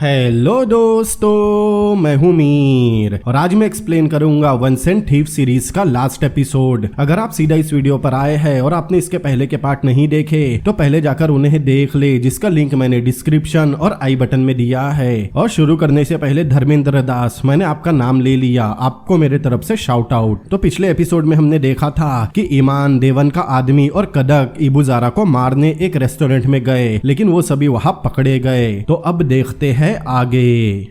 Hello दोस्तों, मैं हूं मीर और आज मैं एक्सप्लेन करूंगा वन सेंट थीफ सीरीज का लास्ट एपिसोड। अगर आप सीधा इस वीडियो पर आए हैं और आपने इसके पहले के पार्ट नहीं देखे तो पहले जाकर उन्हें देख ले, जिसका लिंक मैंने डिस्क्रिप्शन और आई बटन में दिया है। और शुरू करने से पहले धर्मेंद्र दास, मैंने आपका नाम ले लिया, आपको मेरे तरफ से शाउट आउट। तो पिछले एपिसोड में हमने देखा था कि ईमान, देवन का आदमी और कदक इबुजारा को मारने एक रेस्टोरेंट में गए, लेकिन वो सभी वहां पकड़े गए। तो अब देखते हैं आगे।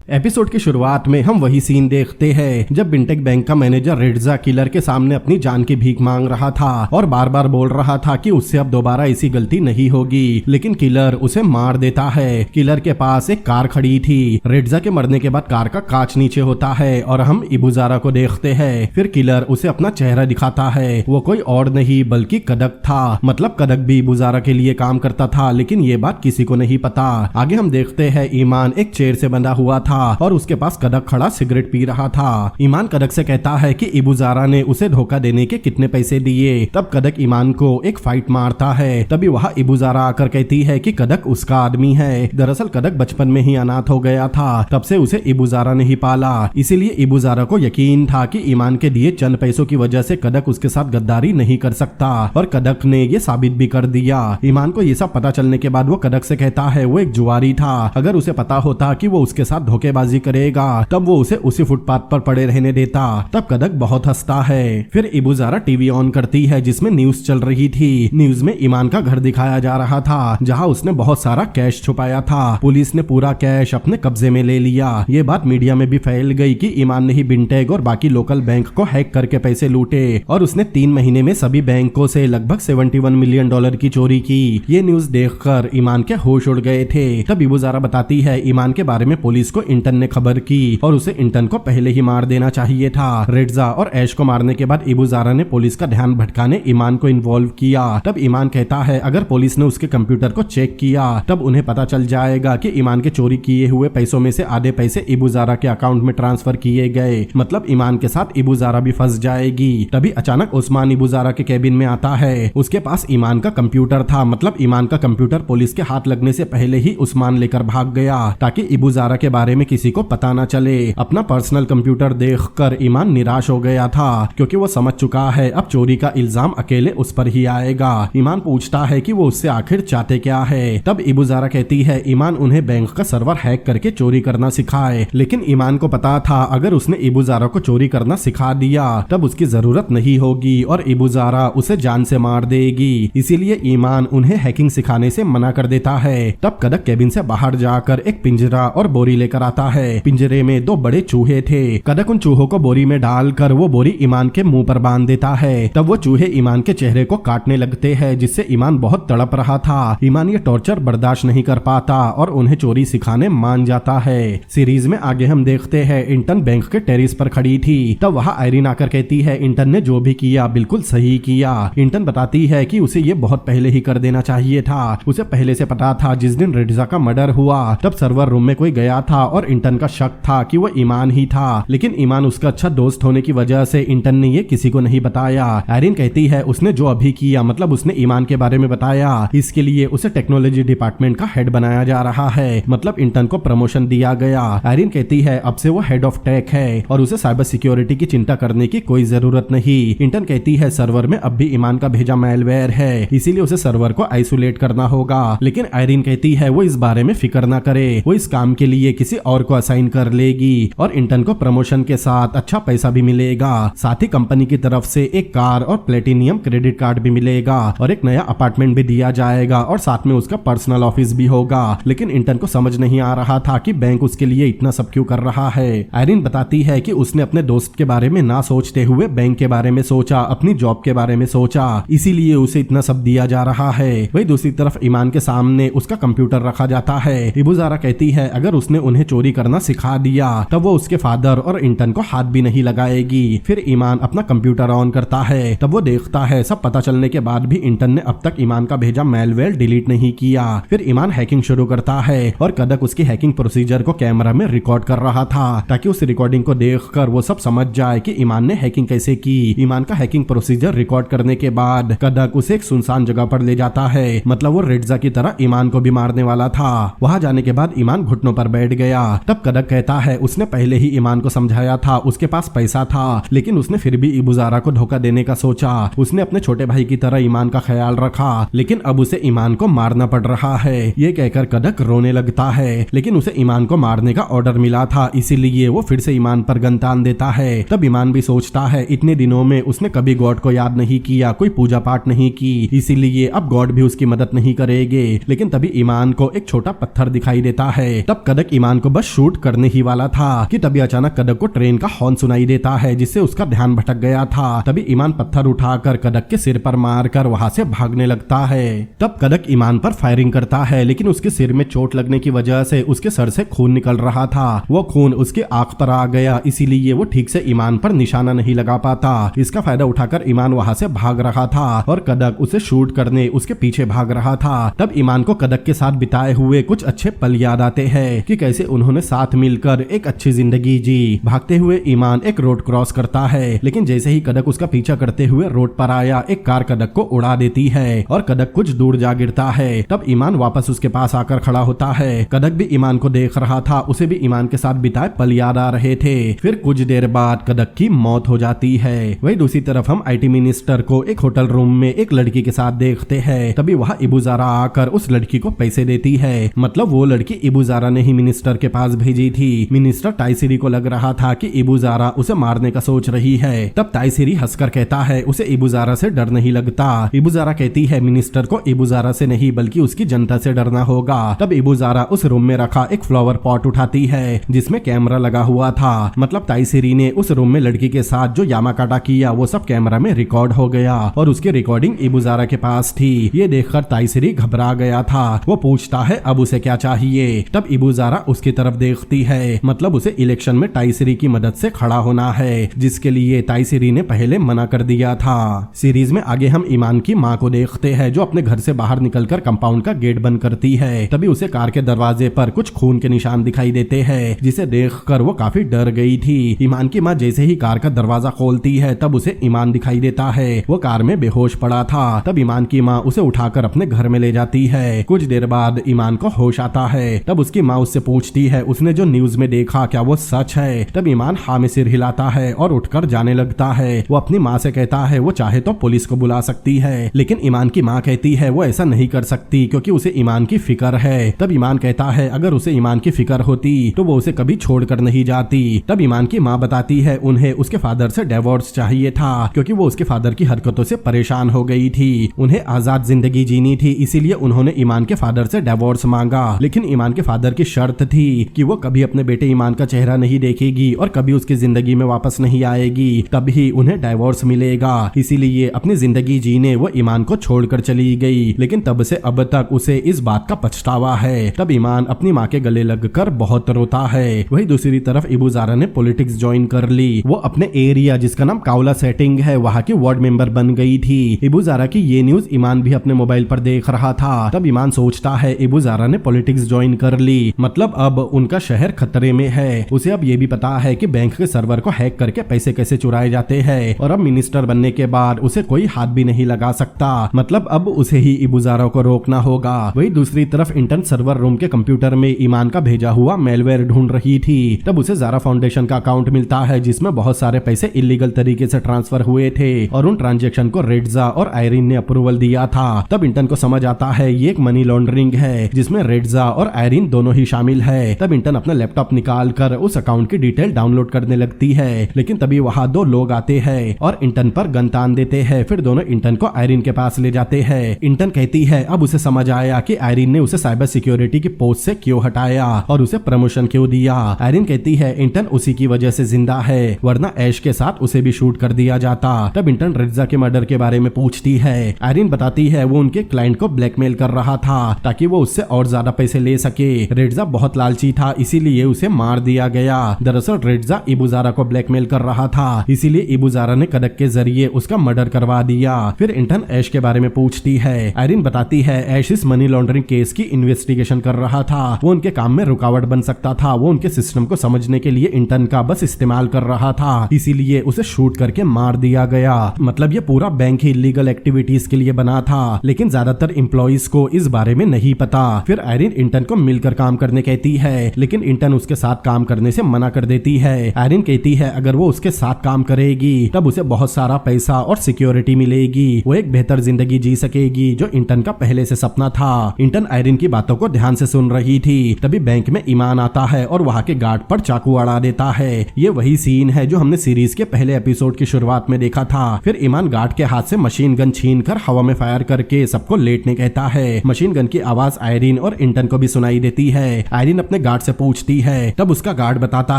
एपिसोड की शुरुआत में हम वही सीन देखते हैं जब बिंटेक बैंक का मैनेजर रेड्जा किलर के सामने अपनी जान की भीख मांग रहा था और बार बार बोल रहा था कि उससे अब दोबारा ऐसी गलती नहीं होगी, लेकिन किलर उसे मार देता है। किलर के पास एक कार खड़ी थी। रेड्जा के मरने के बाद कार का कांच नीचे होता है और हम इबुजारा को देखते हैं। फिर किलर उसे अपना चेहरा दिखाता है। वो कोई और नहीं बल्कि कदक था। मतलब कदक भी इबुजारा के लिए काम करता था, लेकिन ये बात किसी को नहीं पता। आगे हम देखते हैं ईमान एक चेयर से बंधा हुआ था और उसके पास कदक खड़ा सिगरेट पी रहा था। ईमान कदक से कहता है कि इबुजारा ने उसे धोखा देने के कितने पैसे दिए। तब कदक ईमान को एक फाइट मारता है। तभी वहां इबुजारा आकर कहती है कि कदक उसका आदमी है। दरअसल कदक बचपन में ही अनाथ हो गया था, तब से उसे इबुजारा ने ही पाला। इसीलिए इबुजारा को यकीन था कि ईमान के दिए चंद पैसों की वजह से कदक उसके साथ गद्दारी नहीं कर सकता, और कदक ने ये साबित भी कर दिया। ईमान को ये सब पता चलने के बाद वो कदक से कहता है वो एक जुआरी था। अगर उसे पता होता कि वो उसके साथ धोखेबाजी करेगा तब वो उसे उसी फुटपाथ पर पड़े रहने देता। तब कदक बहुत हंसता है। फिर इबुजारा टीवी ऑन करती है जिसमें न्यूज चल रही थी। न्यूज में ईमान का घर दिखाया जा रहा था जहां उसने बहुत सारा कैश छुपाया था। पुलिस ने पूरा कैश अपने कब्जे में ले लिया। ये बात मीडिया में भी फैल गई कि ईमान ने ही बिंटेक और बाकी लोकल बैंक को हैक करके पैसे लूटे और उसने 3 महीने में सभी बैंकों से लगभग $71 मिलियन की चोरी की। ये न्यूज देखकर ईमान के होश उड़ गए थे। तब इबुजारा बताती है ईमान के बारे में पुलिस को इंटन ने खबर की और उसे इंटन को पहले ही मार देना चाहिए था। रेड्जा और ऐश को मारने के बाद इबुजारा ने पुलिस का ध्यान भटकाने ईमान को इन्वॉल्व किया। तब ईमान कहता है अगर पुलिस ने उसके कंप्यूटर को चेक किया तब उन्हें पता चल जाएगा कि ईमान के चोरी किए हुए पैसों में से आधे पैसे इबुजारा के अकाउंट में ट्रांसफर किए गए। मतलब ईमान के साथ इबुजारा भी फंस जाएगी। तभी अचानक उस्मान इबुजारा के केबिन में आता है। उसके पास ईमान का कंप्यूटर था। मतलब ईमान का कंप्यूटर पुलिस के हाथ लगने से पहले ही उस्मान लेकर भाग गया ताकि इबुजारा के बारे में किसी को पता न चले। अपना पर्सनल कंप्यूटर देखकर ईमान निराश हो गया था क्योंकि वो समझ चुका है अब चोरी का इल्जाम अकेले उस पर ही आएगा। ईमान पूछता है कि वो उससे आखिर चाहते क्या है। तब इबुजारा कहती है ईमान उन्हें बैंक का सर्वर हैक करके चोरी करना सिखाए, लेकिन ईमान को पता था अगर उसने इबुजारा को चोरी करना सिखा दिया तब उसकी जरूरत नहीं होगी और इबुजारा उसे जान से मार देगी। इसीलिए ईमान उन्हें हैकिंग सिखाने से मना कर देता है। तब कदक केबिन से बाहर जाकर एक पिंजरा और बोरी लेकर आता है। पिंजरे में 2 बड़े चूहे थे। कदक उन चूहों को बोरी में डालकर वो बोरी ईमान के मुंह पर बांध देता है। तब वो चूहे ईमान के चेहरे को काटने लगते हैं जिससे ईमान बहुत तड़प रहा था। ईमान ये टॉर्चर बर्दाश्त नहीं कर पाता और उन्हें चोरी सिखाने मान जाता है। सीरीज में आगे हम देखते हैं इंटन बैंक के टेरिस पर खड़ी थी। तब वहाँ आयरिन आकर कहती है इंटन ने जो भी किया बिल्कुल सही किया। इंटन बताती है कि उसे ये बहुत पहले ही कर देना चाहिए था। उसे पहले से पता था जिस दिन रेड्जा का मर्डर हुआ तब सर्वर रूम में कोई गया था और इंटन का शक था कि वो ईमान ही था, लेकिन ईमान उसका अच्छा दोस्त होने की वजह से इंटन ने ये किसी को नहीं बताया। आयरिन कहती है उसने जो अभी किया मतलब उसने ईमान के बारे में बताया, इसके लिए उसे टेक्नोलॉजी डिपार्टमेंट का हेड बनाया जा रहा है। मतलब इंटन को प्रमोशन दिया गया। आयरिन कहती है अब से वो हेड ऑफ टेक है और उसे साइबर सिक्योरिटी की चिंता करने की कोई जरूरत नहीं। इंटन कहती है सर्वर में अब भी ईमान का भेजा मैलवेयर है, इसीलिए उसे सर्वर को आइसोलेट करना होगा। लेकिन आयरिन कहती है वो इस बारे में फिक्र ना करे, वो इस काम के लिए किसी और को असाइन कर लेगी और इंटन को प्रमोशन के साथ अच्छा पैसा भी मिलेगा। साथ ही कंपनी की तरफ से एक कार और प्लेटिनियम क्रेडिट कार्ड भी मिलेगा और एक नया अपार्टमेंट भी दिया जाएगा और साथ में उसका पर्सनल ऑफिस भी होगा। लेकिन इंटन को समझ नहीं आ रहा था कि बैंक उसके लिए इतना सब क्यों कर रहा है। आयरिन बताती है कि उसने अपने दोस्त के बारे में ना सोचते हुए बैंक के बारे में सोचा, अपनी जॉब के बारे में सोचा, इसीलिए उसे इतना सब दिया जा रहा है। वही दूसरी तरफ ईमान के सामने उसका कंप्यूटर रखा जाता है। इबुजारा कहती है अगर उसने उन्हें चोरी चोरी करना सिखा दिया तब वो उसके फादर और इंटन को हाथ भी नहीं लगाएगी। फिर ईमान अपना कंप्यूटर ऑन करता है, तब वो देखता है सब पता चलने के बाद भी इंटन ने अब तक ईमान का भेजा मेलवेयर डिलीट नहीं किया। फिर ईमान हैकिंग शुरू करता है और कदक उसकी हैकिंग प्रोसीजर को कैमरा में रिकॉर्ड कर रहा था ताकि उस रिकॉर्डिंग को देखकर वो सब समझ जाए कि ईमान ने हैकिंग कैसे की। ईमान का हैकिंग प्रोसीजर रिकॉर्ड करने के बाद कदक उसे एक सुनसान जगह पर ले जाता है, मतलब वो रेड्जा की तरह ईमान को भी मारने वाला था। वहां जाने के बाद ईमान घुटनों पर बैठ गया। तब कदक कहता है उसने पहले ही ईमान को समझाया था, उसके पास पैसा था लेकिन उसने फिर भी इबुजारा को धोखा देने का सोचा। उसने अपने छोटे भाई की तरह ईमान का ख्याल रखा लेकिन अब उसे ईमान को मारना पड़ रहा है। ये कहकर कदक रोने लगता है, लेकिन उसे ईमान को मारने का ऑर्डर मिला था इसीलिए वो फिर से ईमान पर गन तान देता है। तब ईमान भी सोचता है इतने दिनों में उसने कभी गॉड को याद नहीं किया, कोई पूजा पाठ नहीं की, इसीलिए अब गॉड भी उसकी मदद नहीं करेंगे। लेकिन तभी ईमान को एक छोटा पत्थर दिखाई देता है। तब कदक ईमान को बस शूट करने ही वाला था कि तभी अचानक कदक को ट्रेन का हॉर्न सुनाई देता है जिससे उसका ध्यान भटक गया था। तभी ईमान पत्थर उठाकर कदक के सिर पर मारकर वहां से भागने लगता है। तब कदक ईमान पर फायरिंग करता है लेकिन उसके सिर में चोट लगने की वजह से उसके सर से खून निकल रहा था। वो खून उसकी आंख पर आ गया इसीलिए वो ठीक से ईमान पर निशाना नहीं लगा पाता। इसका फायदा उठाकर ईमान वहां से भाग रहा था और कदक उसे शूट करने उसके पीछे भाग रहा था। तब ईमान को कदक के साथ बिताए हुए कुछ अच्छे पल याद आते हैं कि कैसे उन्होंने साथ मिलकर एक अच्छी जिंदगी जी। भागते हुए ईमान एक रोड क्रॉस करता है लेकिन जैसे ही कदक उसका पीछा करते हुए रोड पर आया एक कार कदक को उड़ा देती है और कदक कुछ दूर जा गिरता है। तब ईमान वापस उसके पास आकर खड़ा होता है। कदक भी ईमान को देख रहा था, उसे भी ईमान के साथ बिताए पल याद आ रहे थे। फिर कुछ देर बाद कदक की मौत हो जाती है। वही दूसरी तरफ हम आईटी मिनिस्टर को एक होटल रूम में एक लड़की के साथ देखते हैं। तभी वहाँ इबुजारा आकर उस लड़की को पैसे देती है, मतलब वो लड़की इबुजारा ने ही मिनिस्टर के पास भेजी थी। मिनिस्टर ताइसिरी को लग रहा था कि इबुजारा उसे मारने का सोच रही है। तब ताइसिरी हंसकर कहता है उसे इबुजारा से डर नहीं लगता। इबुजारा कहती है मिनिस्टर को इबुजारा से नहीं बल्कि उसकी जनता से डरना होगा। तब इबुजारा उस रूम में रखा एक फ्लावर पॉट उठाती है जिसमें कैमरा लगा हुआ था, मतलब ताइसिरी ने उस रूम में लड़की के साथ जो यामाकाटा किया वो सब कैमरा में रिकॉर्ड हो गया और उसकी रिकॉर्डिंग इबुजारा के पास थी। ये देखकर ताइसिरी घबरा गया था। वो पूछता है अब उसे क्या चाहिए। तब इबुजारा उसकी तरफ देखती है, मतलब उसे इलेक्शन में ताइसिरी की मदद से खड़ा होना है जिसके लिए ताइसिरी ने पहले मना कर दिया था। सीरीज में आगे हम ईमान की माँ को देखते हैं जो अपने घर से बाहर निकलकर कंपाउंड का गेट बंद करती है। तभी उसे कार के दरवाजे पर कुछ खून के निशान दिखाई देते हैं जिसे देखकर वो काफी डर गई थी। ईमान की माँ जैसे ही कार का दरवाजा खोलती है तब उसे ईमान दिखाई देता है। वो कार में बेहोश पड़ा था। तब ईमान की माँ उसे उठाकर अपने घर में ले जाती है। कुछ देर बाद ईमान को होश आता है। तब उसकी माँ उससे पूछती है उसने जो न्यूज में देखा क्या वो सच है। तब ईमान हाँ में सिर हिलाता है और उठकर जाने लगता है। वो अपनी माँ से कहता है वो चाहे तो पुलिस को बुला सकती है, लेकिन ईमान की माँ कहती है वो ऐसा नहीं कर सकती क्योंकि उसे ईमान की फिक्र है। तब ईमान कहता है अगर उसे ईमान की फिक्र होती तो वो उसे कभी छोड़कर नहीं जाती। तब ईमान की माँ बताती है उन्हें उसके फादर से डिवोर्स चाहिए था क्योंकि वो उसके फादर की हरकतों से परेशान हो गई थी। उन्हें आजाद जिंदगी जीनी थी इसीलिए उन्होंने ईमान के फादर से डिवोर्स मांगा, लेकिन ईमान के फादर की शर्त थी कि वो कभी अपने बेटे ईमान का चेहरा नहीं देखेगी और कभी उसकी जिंदगी में वापस नहीं आएगी, तभी उन्हें डिवोर्स मिलेगा। इसीलिए अपनी जिंदगी जीने वो ईमान को छोड़कर चली गई, लेकिन तब से अब तक उसे इस बात का पछतावा है। तब ईमान अपनी माँ के गले लगकर बहुत रोता है। वही दूसरी तरफ इबुजारा ने पॉलिटिक्स ज्वाइन कर ली। वो अपने एरिया जिसका नाम कावला सेटिंग है वहाँ की वार्ड मेंबर बन गई थी। इबुजारा की ये न्यूज ईमान भी अपने मोबाइल पर देख रहा था। तब ईमान सोचता है इबुजारा ने पॉलिटिक्स ज्वाइन कर ली, मतलब अब उनका शहर खतरे में है। उसे अब ये भी पता है कि बैंक के सर्वर को हैक करके पैसे कैसे चुराए जाते हैं और अब मिनिस्टर बनने के बाद उसे कोई हाथ भी नहीं लगा सकता, मतलब अब उसे ही इबुजारा को रोकना होगा। वही दूसरी तरफ इंटर्न सर्वर रूम के कंप्यूटर में ईमान का भेजा हुआ मेलवेयर ढूंढ रही थी। तब उसे ज़ारा फाउंडेशन का अकाउंट मिलता है जिसमें बहुत सारे पैसे इलीगल तरीके से ट्रांसफर हुए थे और उन ट्रांजेक्शन को रेड्जा और आयरिन ने अप्रूवल दिया था। तब इंटर्न को समझ आता है ये एक मनी लॉन्ड्रिंग है जिसमें रेड्जा और आयरिन दोनों ही शामिल है। तब इंटर्न अपना लैपटॉप निकाल कर उस अकाउंट की डिटेल डाउनलोड करने लगती है, लेकिन तभी वहाँ दो लोग आते हैं और इंटर्न पर गन तान देते हैं। फिर दोनों इंटर्न को आयरिन के पास ले जाते हैं। इंटर्न कहती है अब उसे समझ आया कि आयरिन ने उसे साइबर सिक्योरिटी की पोस्ट से क्यों हटाया और उसे प्रमोशन क्यों दिया। आयरिन कहती है इंटर्न उसी की वजह से जिंदा है, वरना ऐश के साथ उसे भी शूट कर दिया जाता। तब इंटर्न रेड्जा के मर्डर के बारे में पूछती है। आयरिन बताती है वो उनके क्लाइंट को ब्लैकमेल कर रहा था ताकि वो उससे और ज्यादा पैसे ले सके। रेड्जा बहुत लालची लालची था, इसीलिए उसे मार दिया गया। दरअसल रेड्जा इबुजारा को ब्लैकमेल कर रहा था, इसीलिए इबुजारा ने कदक के जरिए उसका मर्डर करवा दिया। फिर इंटर्न ऐश के बारे में पूछती है। आयरिन बताती है ऐश इस मनी लॉन्ड्रिंग केस की इन्वेस्टिगेशन कर रहा था, वो उनके काम में रुकावट बन सकता था, वो उनके सिस्टम को समझने के लिए इंटर्न का बस इस्तेमाल कर रहा था, इसीलिए उसे शूट करके मार दिया गया। मतलब ये पूरा बैंक ही इलीगल एक्टिविटीज के लिए बना था, लेकिन ज्यादातर एम्प्लॉइज को इस बारे में नहीं पता। फिर आयरिन इंटर्न को मिलकर काम करने कहती है, लेकिन इंटर्न उसके साथ काम करने से मना कर देती है। आयरिन कहती है अगर वो उसके साथ काम करेगी तब उसे बहुत सारा पैसा और सिक्योरिटी मिलेगी, वो एक बेहतर जिंदगी जी सकेगी, जो इंटर्न का पहले से सपना था। इंटर्न आयरिन की बातों को ध्यान से सुन रही थी, तभी बैंक में ईमान आता है और वहाँ के गार्ड पर चाकू अड़ा देता है। ये वही सीन है जो हमने सीरीज के पहले एपिसोड की शुरुआत में देखा था। फिर ईमान गार्ड के हाथ से मशीन गन छीन कर हवा में फायर करके सबको लेटने कहता है। मशीन गन की आवाज आयरिन और इंटर्न को भी सुनाई देती है। आयरिन अपने गार्ड से पूछती है, तब उसका गार्ड बताता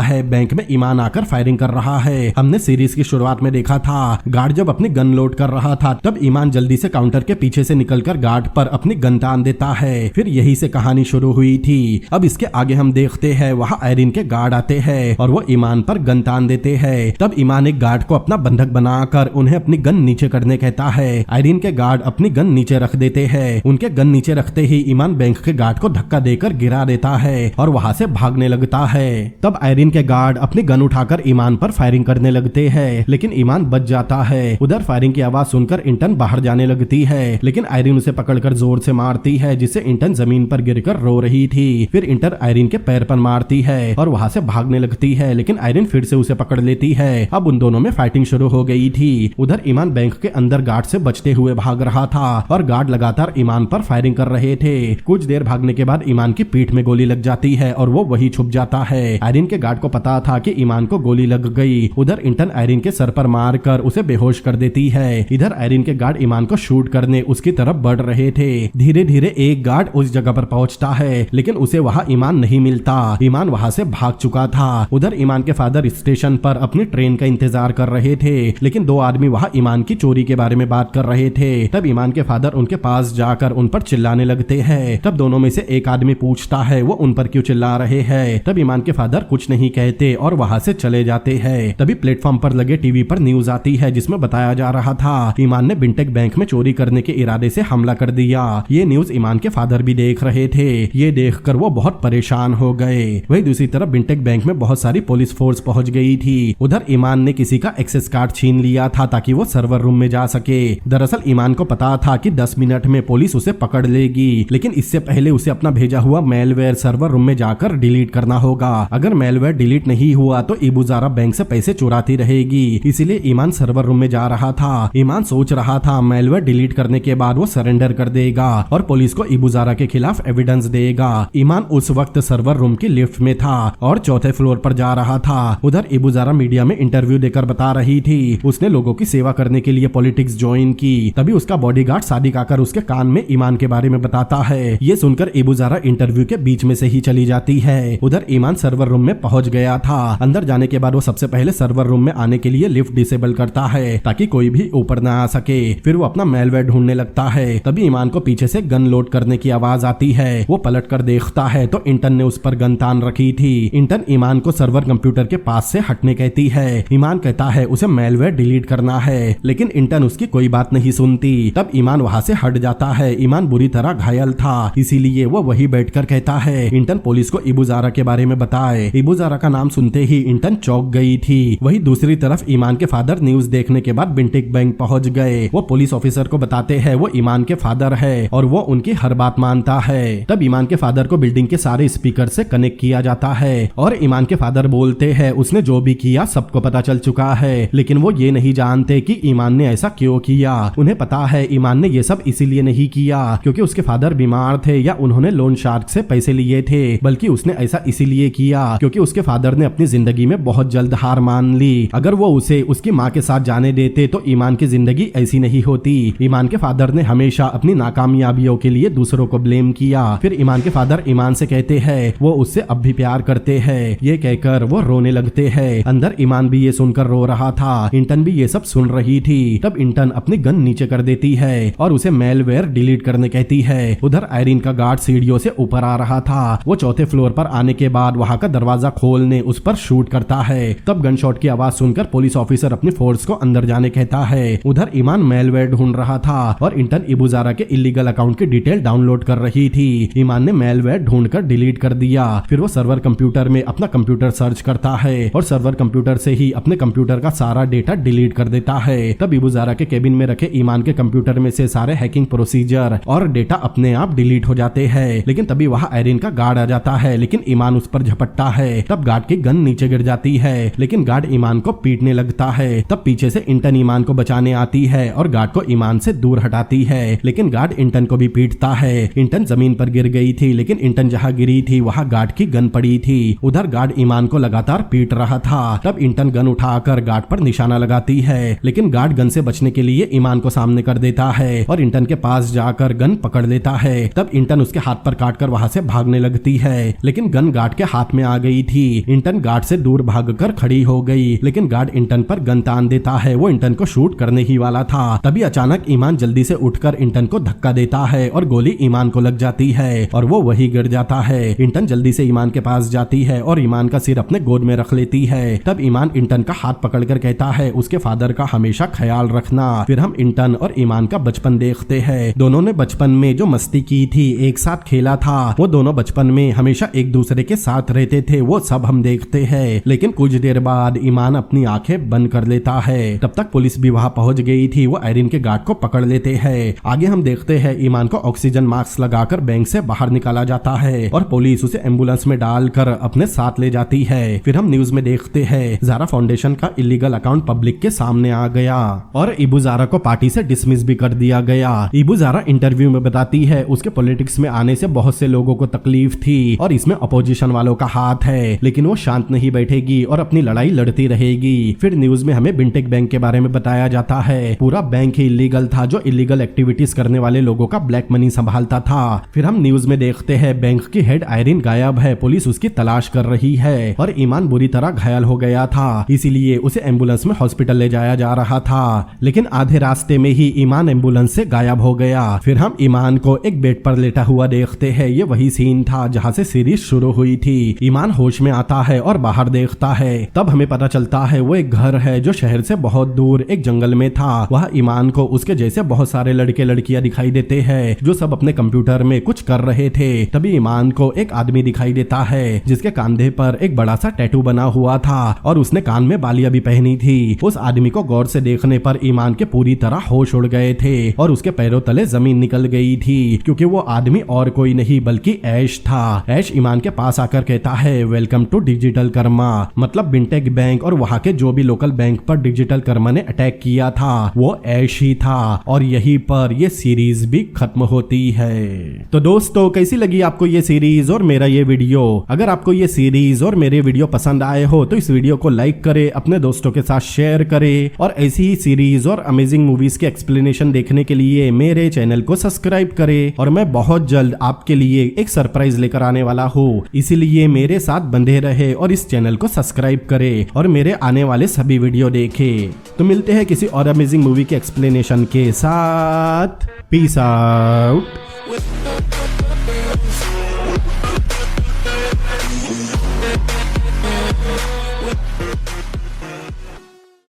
है बैंक में ईमान आकर फायरिंग कर रहा है। हमने सीरीज की शुरुआत में देखा था गार्ड जब अपनी गन लोड कर रहा था तब ईमान जल्दी से काउंटर के पीछे से निकलकर गार्ड पर अपनी गन तान देता है। फिर यही से कहानी शुरू हुई थी। अब इसके आगे हम देखते हैं वहाँ आयरिन के गार्ड आते हैं और वो ईमान पर गन तान देते हैं। तब ईमान एक गार्ड को अपना बंधक बनाकर उन्हें अपनी गन नीचे करने कहता है। आयरिन के गार्ड अपनी गन नीचे रख देते हैं। उनके गन नीचे रखते ही ईमान बैंक के गार्ड को धक्का देकर गिरा देता है और वहाँ से भागने लगता है। तब आयरिन के गार्ड अपनी गन उठाकर ईमान पर फायरिंग करने लगते हैं, लेकिन ईमान बच जाता है। उधर फायरिंग की आवाज सुनकर इंटर्न बाहर जाने लगती है, लेकिन आयरिन उसे पकड़कर जोर से मारती है, जिससे इंटर्न जमीन पर गिरकर रो रही थी। फिर इंटर्न आयरिन के पैर पर मारती है और वहाँ से भागने लगती है, लेकिन आयरिन फिर से उसे पकड़ लेती है। अब उन दोनों में फाइटिंग शुरू हो गई थी। उधर ईमान बैंक के अंदर गार्ड से बचते हुए भाग रहा था और गार्ड लगातार ईमान पर फायरिंग कर रहे थे। कुछ देर भागने के बाद ईमान की पीठ में गोली लग जाती है और वो वही छुप जाता है। आयरिन के गार्ड को पता था कि ईमान को गोली लग गई। उधर इंटर्न आयरिन के सर पर मार कर उसे बेहोश कर देती है। इधर आयरिन के गार्ड ईमान को शूट करने उसकी तरफ बढ़ रहे थे। धीरे धीरे एक गार्ड उस जगह पर पहुंचता है, लेकिन उसे वहाँ ईमान नहीं मिलता। ईमान वहाँ से भाग चुका था। उधर ईमान के फादर स्टेशन पर अपनी ट्रेन का इंतजार कर रहे थे, लेकिन दो आदमी वहाँ ईमान की चोरी के बारे में बात कर रहे थे। तब ईमान के फादर उनके पास जाकर उन पर चिल्लाने लगते हैं। तब दोनों में से एक आदमी पूछता है वो उन पर क्यों चिल्ला रहे हैं। तब ईमान के फादर कुछ नहीं कहते और वहाँ से चले जाते हैं। तभी प्लेटफॉर्म पर लगे टीवी पर न्यूज आती है जिसमें बताया जा रहा था ईमान ने बिंटेक बैंक में चोरी करने के इरादे से हमला कर दिया। ये न्यूज ईमान के फादर भी देख रहे थे। ये देखकर वो बहुत परेशान हो गए। वही दूसरी तरफ बिंटेक बैंक में बहुत सारी पुलिस फोर्स पहुंच गई थी। उधर ईमान ने किसी का एक्सेस कार्ड छीन लिया था ताकि वो सर्वर रूम में जा सके। दरअसल ईमान को पता था कि 10 मिनट में पुलिस उसे पकड़ लेगी, लेकिन इससे पहले उसे अपना भेजा हुआ मेलवेयर सर्वर रूम में जाकर डिलीट करना होगा। अगर मेलवेयर डिलीट नहीं हुआ तो इबुजारा बैंक से पैसे चुराती रहेगी, इसीलिए ईमान सर्वर रूम में जा रहा था। ईमान सोच रहा था मेलवेयर डिलीट करने के बाद वो सरेंडर कर देगा और पुलिस को इबुजारा के खिलाफ एविडेंस देगा। ईमान उस वक्त सर्वर रूम की लिफ्ट में था और चौथे फ्लोर पर जा रहा था। उधर इबुजारा मीडिया में इंटरव्यू देकर बता रही थी उसने लोगों की सेवा करने के लिए पॉलिटिक्स ज्वाइन की। तभी उसका बॉडीगार्ड सादिक आकर उसके कान में ईमान के बारे में बताता है। ये सुनकर इबुजारा इंटरव्यू के बीच में से ही चली जाती है। उधर ईमान सर्वर रूम में पहुंच गया था। अंदर जाने के बाद वो सबसे पहले सर्वर रूम में आने के लिए लिफ्ट डिसेबल करता है ताकि कोई भी ऊपर न आ सके। फिर वो अपना मेलवेयर ढूंढने लगता है। तभी ईमान को पीछे से गन लोड करने की आवाज आती है। वो पलट कर देखता है तो इंटर्न ने उस पर गन तान रखी थी। इंटर्न ईमान को सर्वर कंप्यूटर के पास से हटने कहती है। ईमान कहता है उसे मेलवेयर डिलीट करना है, लेकिन इंटर्न उसकी कोई बात नहीं सुनती। तब ईमान वहाँ से हट जाता है। ईमान बुरी तरह घायल था, इसीलिए वो वही बैठकर कहता है इंटर्न पुलिस को इबुजारा के बारे में बताए। इबुजारा का नाम सुनते ही इंटर्न चौंक गई थी। वही दूसरी तरफ ईमान के फादर न्यूज देखने के बाद बिंटेक बैंक पहुंच गए। वो पुलिस ऑफिसर को बताते हैं वो ईमान के फादर है और वो उनकी हर बात मानता है। तब ईमान के फादर को बिल्डिंग के सारे स्पीकर से कनेक्ट किया जाता है और ईमान के फादर बोलते हैं उसने जो भी किया सबको पता चल चुका है, लेकिन वो ये नहीं जानते कि ईमान ने ऐसा क्यों किया। उन्हें पता है ईमान ने ये सब इसीलिए नहीं किया क्योंकि उसके फादर बीमार थे या उन्होंने लोन शार्क से पैसे लिए थे, बल्कि उसने ऐसा इसीलिए किया क्योंकि उसके फादर ने अपनी जिंदगी में बहुत जल्द हार मान ली। अगर वो उसे उसकी माँ के साथ जाने देते तो ईमान की जिंदगी ऐसी नहीं होती। ईमान के फादर ने हमेशा अपनी नाकामयाबियों के लिए दूसरों को ब्लेम किया। फिर ईमान के फादर ईमान से कहते हैं वो उससे अब भी प्यार करते हैं। ये कहकर वो रोने लगते हैं। अंदर ईमान भी ये सुनकर रो रहा था। इंटर्न भी ये सब सुन रही थी। तब इंटर्न अपनी गन नीचे कर देती है और उसे मेलवेयर डिलीट करने कहती है। उधर आयरिन का गार्ड सीढ़ियों से ऊपर आ रहा था। वो चौथे चौथे फ्लोर पर आने के बाद वहां का दरवाजा खोलने उस पर शूट करता है। तब गन शॉट की आवाज सुनकर पुलिस ऑफिसर अपनी फोर्स को अंदर जाने कहता है। उधर ईमान मेलवेयर ढूंढ रहा था और इंटर्न इबुजारा के इलीगल अकाउंट की डिटेल डाउनलोड कर रही थी। ईमान ने मेलवेयर ढूंढकर डिलीट कर दिया। फिर वो सर्वर कंप्यूटर में अपना कंप्यूटर सर्च करता है और सर्वर कंप्यूटर से ही अपने कंप्यूटर का सारा डेटा डिलीट कर देता है। तब इबुजारा के केबिन में रखे ईमान के कंप्यूटर में से सारे हैकिंग प्रोसीजर और डेटा अपने आप डिलीट हो जाते हैं। लेकिन तभी वहां आयरिन का गार्ड आ जाता है, लेकिन ईमान उस पर झपटता है। तब गार्ड की गन नीचे गिर जाती है, लेकिन गार्ड ईमान को पीटने लगता है। तब पीछे से इंटर्न ईमान को बचाने आती है और गार्ड को ईमान से दूर हटाती है, लेकिन गार्ड इंटर्न को भी पीटता है। इंटर्न जमीन पर गिर गई थी, लेकिन इंटर्न जहां गिरी थी वहां गार्ड की गन पड़ी थी। उधर गार्ड ईमान को लगातार पीट रहा था। तब इंटर्न गन उठाकर गार्ड पर निशाना लगाती है, लेकिन गार्ड गन से बचने के लिए ईमान को सामने कर देता है और इंटर्न के पास जाकर गन पकड़ लेता है। तब इंटर्न उसके हाथ पर काटकर वहां से भागने लगती है, लेकिन गन गार्ड के हाथ में आ गई थी। इंटर्न गार्ड से दूर भागकर खड़ी हो गई, लेकिन गार्ड इंटर्न पर गन तान देता है। वो इंटर्न को शूट करने ही वाला था। तभी अचानक ईमान जल्दी से उठकर इंटर्न को धक्का देता है और गोली ईमान को लग जाती है और वो वही गिर जाता है। इंटर्न जल्दी से ईमान के पास जाती है और ईमान का सिर अपने गोद में रख लेती है। तब ईमान इंटर्न का हाथ पकड़कर कहता है उसके फादर का हमेशा ख्याल रखना। फिर हम इंटर्न और ईमान का बचपन देखते हैं। दोनों ने बचपन में जो मस्ती की थी, एक साथ खेला था, वो दोनों बचपन में हमेशा एक दूसरे के साथ रहते थे, वो सब हम देखते हैं। लेकिन कुछ देर बाद ईमान अपनी आंखें बंद कर लेता है। तब तक पुलिस भी वहां पहुंच गई थी। वो आयरिन के गार्ड को पकड़ लेते हैं। आगे हम देखते हैं ईमान को ऑक्सीजन मास्क लगाकर बैंक से बाहर निकाला जाता है और पुलिस उसे एम्बुलेंस में डालकर अपने साथ ले जाती है। फिर हम न्यूज में देखते हैं ज़ारा फाउंडेशन का इलीगल अकाउंट पब्लिक के सामने आ गया और इबुजारा को पार्टी से डिसमिस भी कर दिया गया। इबुजारा इंटरव्यू में बताती है उसके पॉलिटिक्स में आने से बहुत से लोगों को तकलीफ थी और इसमें अपोजिशन वालों का हाथ है, लेकिन वो शांत नहीं बैठेगी और अपनी लड़ाई लड़ती रहेगी। फिर न्यूज में हमें बिंटेक बैंक के बारे में बताया जाता है। पूरा बैंक ही इलीगल था, जो इलीगल एक्टिविटीज करने वाले लोगों का ब्लैक मनी संभालता था। फिर हम न्यूज में देखते हैं बैंक की हेड आयरिन गायब है, पुलिस उसकी तलाश कर रही है और ईमान बुरी तरह घायल हो गया था, इसीलिए उसे एम्बुलेंस में हॉस्पिटल ले जाया जा रहा था। लेकिन आधे रास्ते में ही ईमान एम्बुलेंस से गायब हो गया। फिर हम ईमान को एक बेड पर लेटा हुआ देखते हैं। ये वही सीन था जहां से सीरीज शुरू हुई थी। ईमान होश में आता है और बाहर देखता है। तब हमें पता चलता है वो एक घर है जो शहर से बहुत दूर एक जंगल में था। वह ईमान को उसके जैसे बहुत सारे लड़के लड़कियां दिखाई देते हैं जो सब अपने कंप्यूटर में कुछ कर रहे थे। तभी ईमान को एक आदमी दिखाई देता है जिसके कंधे पर एक बड़ा सा टैटू बना हुआ था और उसने कान में बालियां भी पहनी थी। उस आदमी को गौर से देखने पर ईमान के पूरी तरह होश उड़ गए थे और उसके पैरों तले जमीन निकल गई थी, क्योंकि वो आदमी और कोई नहीं बल्कि ऐश था। ऐश ईमान के पास आकर कहता है वेलकम टू डिजिटल कर्मा, मतलब बिंटेक बैंक और वहां के जो भी लोकल बैंक पर डिजिटल कर्मा ने अटैक किया था वो ऐश ही था। और यहीं पर ये सीरीज भी खत्म होती है। तो दोस्तों कैसी लगी आपको ये सीरीज और मेरा ये वीडियो? अगर आपको ये सीरीज और मेरे वीडियो पसंद आए हो तो इस वीडियो को लाइक करें, अपने दोस्तों के साथ शेयर करें और ऐसी ही सीरीज और अमेजिंग मूवीज के एक्सप्लेनेशन देखने के लिए मेरे चैनल को सब्सक्राइब करें। और मैं बहुत जल्द आपके लिए एक सरप्राइज लेकर आने वाला हूँ, इसीलिए मेरे साथ बंधे रहे और इस चैनल को सब्सक्राइब करें और मेरे आने वाले सभी वीडियो देखें। तो मिलते हैं किसी और अमेजिंग मूवी के एक्सप्लेनेशन के साथ। Peace out.